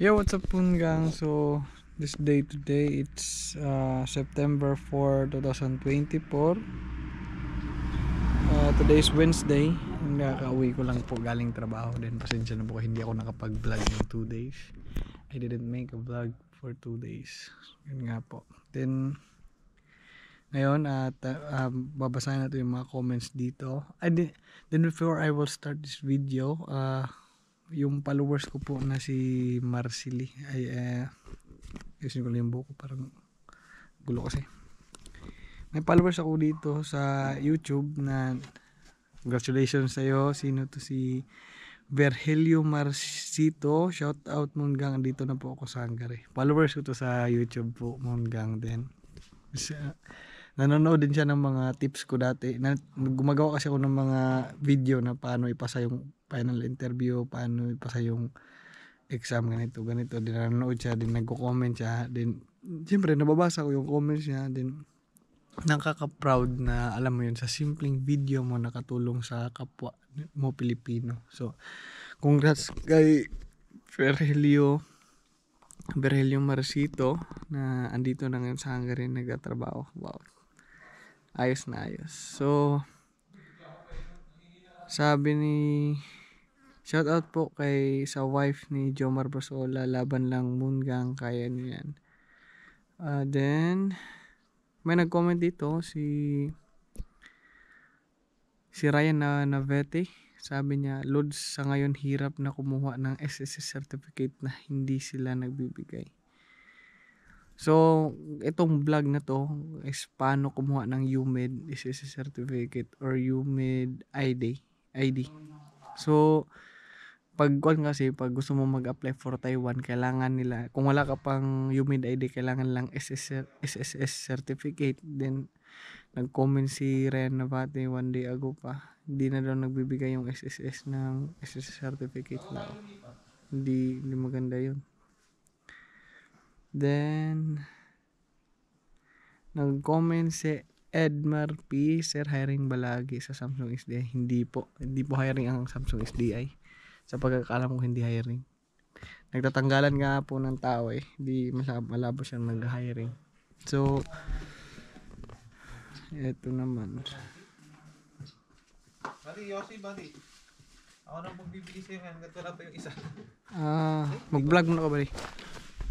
Yo, what's up gang? So this day today it's September 4, 2024. Today is Wednesday. Kakauwi ko lang po galing trabaho din. Pasensya na po hindi ako nakapag-vlog ng 2 days. I didn't make a vlog for 2 days. Yun nga po. Then ngayon babasahin natin yung mga comments dito. Then before I will start this video, yung followers ko po na si Marcely ay ayusin ko lang yung buko, parang gulo kasi. May followers ako dito sa YouTube na congratulations sa'yo. Sino to? Si Virgilio Marcito. Shout out Munggang, dito na po ako sa Hungary. Followers ko to sa YouTube po, Munggang din. Nanonood din siya ng mga tips ko dati. Gumagawa kasi ako ng mga video na paano ipasa yung final interview, paano ipasa yung exam, ganito. Din nanonood siya, din nagko-comment siya, din siyempre nababasa ko yung comments niya, din nakaka-proud na alam mo yun, sa simpleng video mo nakatulong sa kapwa mo Pilipino. So, congrats kay Virgilio Marcito na andito na ngayon sa Hungary nagtatrabaho. Wow. Ayos na ayos. So, sabi ni shout out po kay sa wife ni Jomar Basola, laban lang Munggang, kaya niyo yan. Then may nag-comment dito si Ryan na Navete. Sabi niya, Lods, sa ngayon hirap na kumuha ng SSS certificate na hindi sila nagbibigay. So, itong vlog na to is paano kumuha ng UMed SSS certificate or UMed ID. So, pag gusto mo mag-apply for Taiwan, kailangan nila, kung wala ka pang UMed ID, kailangan lang SSS certificate. Then nag-comment si Ryan Navate one day ago pa, hindi na daw nagbibigay yung SSS ng SSS certificate na. Hindi maganda yun. Then nag-comment si Edmar P, Sir, hiring balagi sa Samsung SDI. Hindi po hiring ang Samsung SDI. Sa pagkakalam ko, hindi hiring. Nagtatanggalan nga po ng tao eh. Hindi malabo siyang nag-hiring. So, eto naman. Buddy, ako nang magbibigay sa'yo ngayon. Hanggat wala pa yung isa. Mag-vlog muna ka, buddy.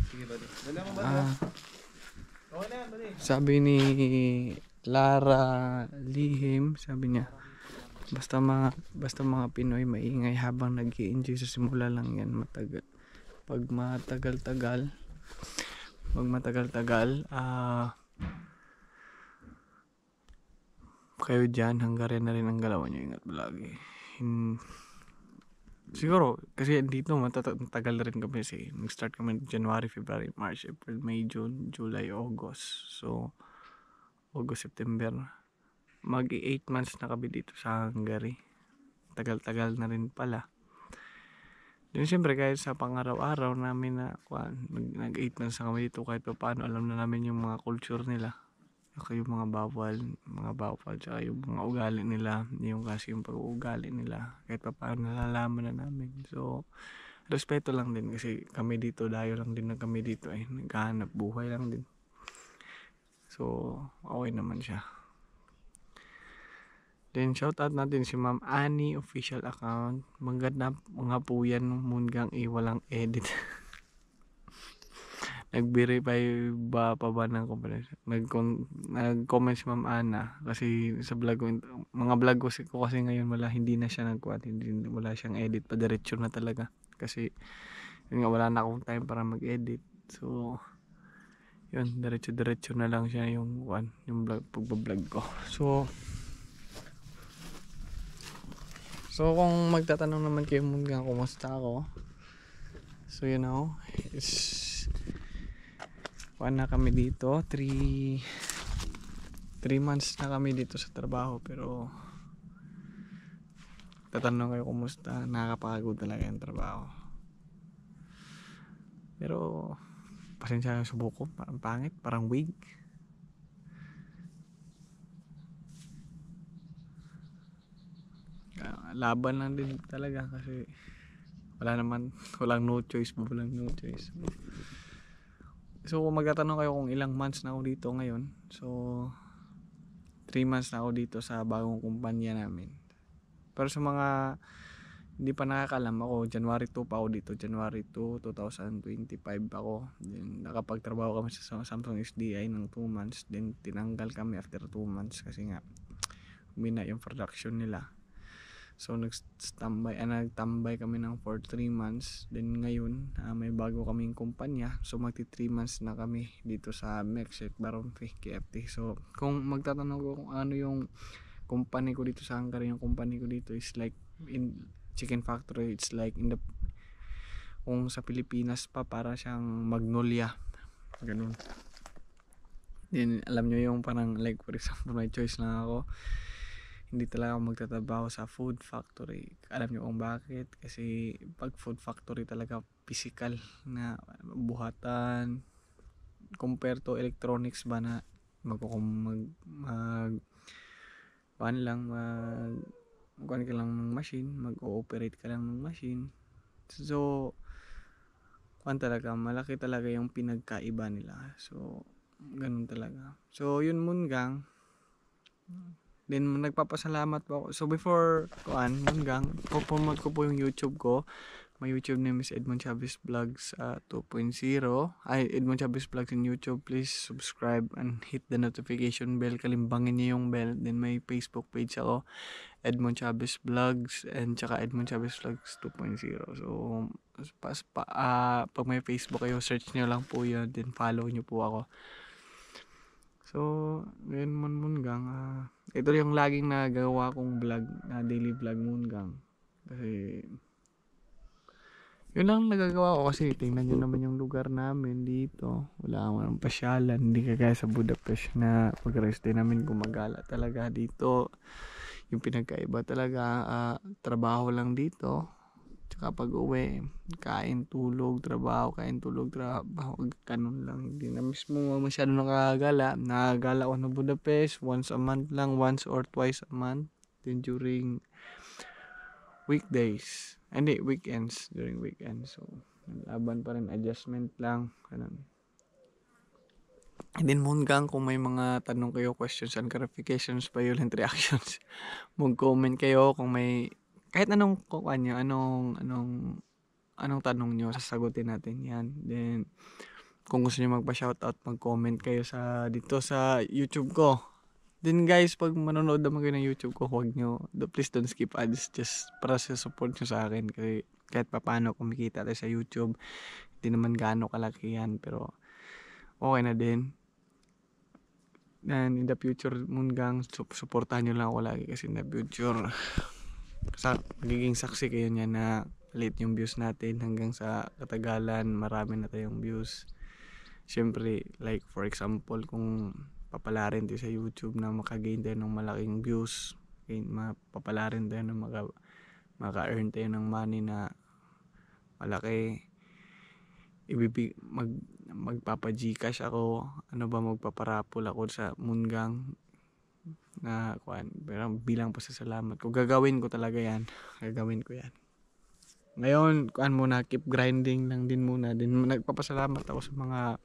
Sige, buddy. Dala mo, buddy. Okay na yan, buddy. Sabi ni Lara Lihim, sabi niya, basta mga Pinoy maingay habang nag-i-enjoy, sa simula lang yan matagal. Pag matagal-tagal, kayo dyan, Hungarian na rin ang galawan nyo. Ingat lagi. Siguro, kasi dito matagal na rin kami kasi nag-start kami January, February, March, April, May, June, July, August. So, August, September. Mag-8 months na kami dito sa Hungary. Tagal-tagal na rin pala. Then siyempre kahit sa pang-araw-araw namin na nag 8 months na kami dito, kahit pa paano alam na namin yung mga culture nila. Yung mga bawal, tsaka yung mga ugali nila, yung kasi yung pag-uugali nila, kahit pa paano nalalaman na namin. So, respeto lang din kasi kami dito, dayo lang din na kami dito eh, naghahanap buhay lang din. So, okay naman siya. Then shoutout natin si Ma'am Annie official account. Maganda mga po yan, Munggang walang edit. Nag-verify ba ng kompresyon? Nag-comment si Ma'am Ana kasi sa vlog ko, mga vlog ko kasi ngayon hindi na siya wala siyang edit, pa diretso na talaga kasi yun nga, wala na akong time para mag-edit. So yun, diretso na lang siya yung pagbablog ko. So kung magtatanong naman kayo Munggang kumusta ako, so you know, na kami dito 3 months na kami dito sa trabaho, pero tatanong kayo kumusta, nakakapagod talaga yung trabaho. Pero pasensya yung subo ko, parang pangit, parang wig. Laban lang din talaga kasi wala naman, walang no choice, walang no choice. So kung magtatanong kayo kung ilang months na ako dito ngayon, so 3 months na ako dito sa bagong kumpanya namin. Pero sa mga hindi pa nakakalam, ako January 2 pa ako dito, January 2, 2025 ako. Then nakapagtrabaho kami sa Samsung SDI ng 2 months, then tinanggal kami after 2 months kasi nga humina yung production nila. So nagtambay kami ng for 3 months. Then ngayon may bago kaming kumpanya. So magti 3 months na kami dito sa Mexec Baronfi KFT. So kung magtatanong ko kung ano yung company ko dito sa Hungary, yung company ko dito is like in chicken factory. It's like in the, kung sa Pilipinas pa para siyang Magnolia, ganun. Then alam nyo yung parang like for example may choice lang ako, hindi talaga ako magtatrabaho sa food factory. Alam nyo kung bakit? Kasi pag food factory talaga physical na buhatan compare to electronics ba na kuhan ka lang ng machine, mag-ooperate ka lang ng machine. So kuhan talaga, malaki talaga yung pinagkaiba nila. So ganun talaga. So yun Mungang. Then nagpapasalamat po ako. So before kuan Mungang, po-promote ko po yung YouTube ko. My YouTube name is Edmond Chavez Vlogs 2.0. Edmond Chavez Vlogs in YouTube. Please subscribe and hit the notification bell. Kalimbangin niyo yung bell. Then may Facebook page ako, Edmond Chavez Vlogs, and tsaka Edmond Chavez Vlogs 2.0. So pag may Facebook kayo, search niyo lang po yun. Then follow niyo po ako. So ngayon Mungang, ito yung laging nagawa kong vlog, na daily vlog Mungang. Kasi yun lang nagagawa ko, kasi tingnan nyo naman yung lugar namin dito. Wala akong pasyalan, hindi kagaya sa Budapest na pag-rest day namin gumagala talaga dito. Yung pinagkaiba talaga, trabaho lang dito. Tsaka pag uwi, kain, tulog, trabaho, kain, tulog, trabaho, ganun lang. Hindi na mismo masyado nakagala. Nakagala ko na Budapest once a month lang, once or twice a month. Then during weekdays, hindi, weekends, during weekends. So laban pa rin, adjustment lang, ganun. And then Mungang, kung may mga tanong kayo, questions and clarifications, violent reactions, mag-comment kayo kung may kahit anong kukuha nyo, anong tanong nyo, sasagutin natin yan. Then kung gusto nyo magpa-shoutout, mag-comment kayo sa dito sa YouTube ko. Then guys, pag manonood naman kayo ng YouTube ko, huwag nyo, please don't skip ads, just para sa support nyo sa akin. Kasi kahit paano kumikita tayo sa YouTube, hindi naman gaano kalaki yan, pero okay na din. And in the future Mungang, supportahan nyo lang ako lagi, kasi in the future magiging saksi kayo niya na late yung views natin, hanggang sa katagalan marami na tayong views. Siyempre, like for example, kung papalarin tayo sa YouTube na makagain tayo ng malaking views, mapapalarin tayo na maka-earn tayo ng money na malaki, magpapa-Gcash ako, magpaparapol ako sa Mungang na pero bilang pasasalamat ko. Gagawin ko talaga yan, gagawin ko yan. Ngayon muna, keep grinding lang din muna. Din nagpapasalamat ako sa mga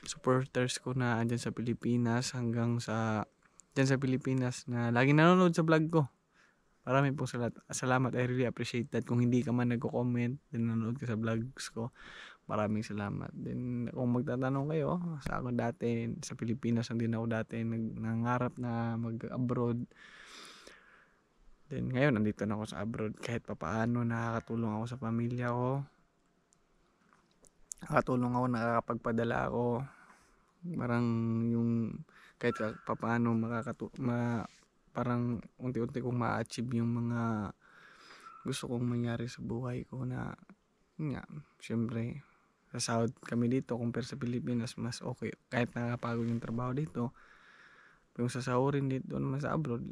supporters ko na andyan sa Pilipinas, hanggang sa dyan sa Pilipinas na laging nanonood sa vlog ko. Maraming pong salamat. I really appreciate that. Kung hindi ka man nagko-comment, din nanonood ka sa vlogs ko, maraming salamat. Then kung magtatanong kayo, sa ako dati sa Pilipinas lang din ako dati nangarap na mag-abroad. Then ngayon nandito na ako sa abroad, kahit papaano nakakatulong ako sa pamilya ko. Nakakapagpadala ako. Parang yung kahit papaano parang unti-unti kong ma-achieve yung mga gusto kong mangyari sa buhay ko, na syempre sasahod kami dito compare sa Pilipinas, mas okay. Kahit nakakapagod yung trabaho dito, yung sasahurin dito naman sa abroad,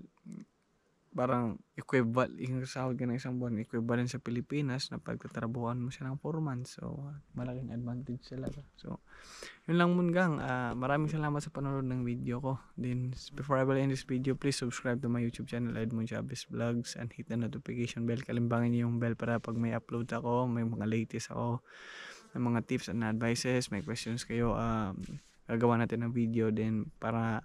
parang equivalent, yung sahod ka ng isang buwan, equivalent sa Pilipinas na pagtatrabuhan mo siya ng 4 months. So, malaking advantage talaga. So, yun lang mun gang. Maraming salamat sa panonood ng video ko. Then, before I will end this video, please subscribe to my YouTube channel, Edmond Chavez Vlogs, and hit the notification bell. Kalimbangin niyo yung bell para pag may upload ako, may mga latest ako, may mga tips and advices, may questions kayo, gagawa natin ng video din para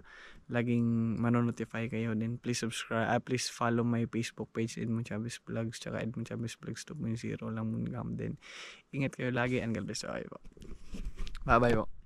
laging manonotify kayo. Then please subscribe, please follow my Facebook page, Edmond Chavez Vlogs, tsaka Edmond Chavez Vlogs 2.0 lang mun gam. Then ingat kayo lagi and God bless you. Bye bye po.